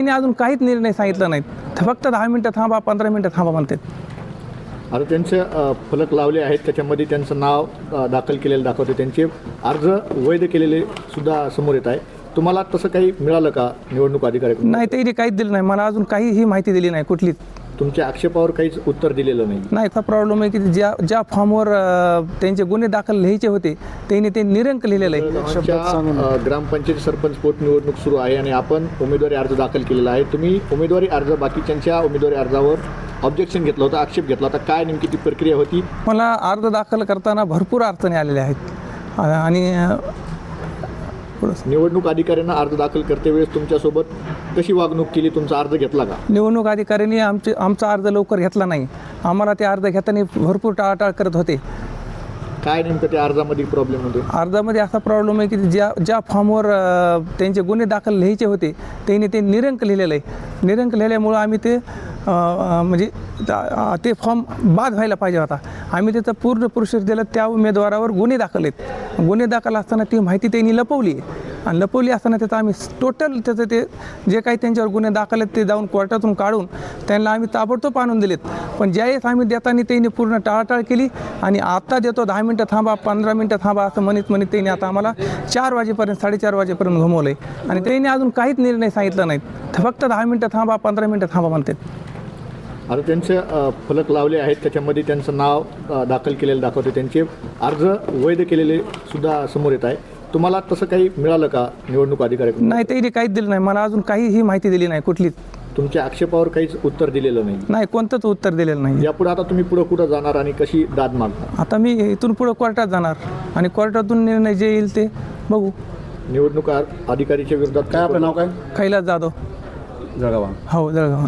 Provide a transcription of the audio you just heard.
त्यांनी अजून काहीच निर्णय सांगितला नाहीत. फक्त 10 मिनिटं थांबा, 15 मिनिटं थांबा म्हणतात. आता त्यांचे फलक लावले आहेत, त्याच्यामध्ये त्यांचं नाव दाखल केलेलं दाखवते, त्यांचे अर्ज वैध केलेले सुद्धा समोर येत आहे. तुम्हाला तसं काही मिळालं का निवडणूक अधिकाऱ्याकडून? नाही, त्यांनी काहीच दिलं नाही. मला अजून काहीही माहिती दिली नाही कुठलीच. तुमच्या आक्षेपावर काहीच उत्तर दिलेलं नाही. नाही, असा प्रॉब्लेम आहे की ज्या फॉर्मवर त्यांचे गुन्हे दाखल लिहायचे होते त्यांनी ते निरंक लिहिलेलं आहे. आमच्या ग्रामपंचायत सरपंच पोटनिवडणूक सुरू आहे आणि आपण उमेदवारी अर्ज दाखल केलेला आहे. तुम्ही उमेदवारी अर्ज बाकीच्यांच्या उमेदवारी अर्जावर ऑब्जेक्शन घेतलं होतं, आक्षेप घेतला होता. काय नेमकी ती प्रक्रिया होती? मला अर्ज दाखल करताना भरपूर अडचणी आलेल्या आहेत आणि निवडणूक अधिकाऱ्यांना अर्ज दाखल करते वेळेस तुमच्यासोबत कशी वागणूक केली? तुमचा अर्ज घेतला का? निवडणूक अधिकाऱ्यांनी आमचा अर्ज लवकर घेतला नाही. आम्हाला ते अर्ज घेताना भरपूर टाळाटाळ करत होते. काय नेमकं त्या अर्जामध्ये प्रॉब्लेम होते? अर्जामध्ये असा प्रॉब्लेम आहे की ज्या फॉर्मवर त्यांचे गुन्हे दाखल लिहायचे होते त्यांनी ते निरंक लिहिलेलं आहे. निरंक लिहिल्यामुळं आम्ही ते म्हणजे ते फॉर्म बाद व्हायला पाहिजे होता. आम्ही त्याचा पूर्ण प्रोसेस दिला. त्या उमेदवारावर गुन्हे दाखल आहेत. गुन्हे दाखल असताना ती माहिती त्यांनी लपवली आहे आणि लपवली असताना त्याचं आम्ही टोटल त्याचं ते जे काही त्यांच्यावर गुन्हे दाखल आहेत ते जाऊन कोर्टातून काढून त्यांना आम्ही ताबडतोब आणून दिलेत. पण ज्यावेळेस आम्ही देताना त्यांनी पूर्ण टाळाटाळ केली आणि आता देतो 10 मिनिटं थांबा, 15 मिनिटं थांबा असं म्हणत त्यांनी आता आम्हाला 4 वाजेपर्यंत 4:30 वाजेपर्यंत घुमवलं आहे आणि त्यांनी अजून काहीच निर्णय सांगितला नाहीत. फक्त 10 मिनिटं थांबा, 15 मिनिटं थांबा म्हणतात. आता त्यांचे फलक लावले आहेत, त्याच्यामध्ये त्यांचं नाव दाखल केलेलं दाखवते, त्यांचे अर्ज वैध केलेले सुद्धा समोर येत आहे. तुम्हाला तसं काही मिळालं का निवडणूक अधिकाऱ्याकडून? नाही, त्यांनी काहीच दिलं नाही. मला अजून काहीही माहिती दिली नाही कुठलीच. तुमच्या आक्षेपावर काहीच उत्तर दिलेलं नाही? नाही, कोणतंच उत्तर दिलेलं नाही. यापुढे आता तुम्ही पुढं कुठं जाणार आणि कशी दाद मागणार? आता मी इथून पुढं कोर्टात जाणार आणि कोर्टातून निर्णय जे येईल ते बघू. निवडणूक अधिकारीच्या विरोधात काय आपलं नाव काय? कैलास जाधव, जळगाव. हो, जळगाव.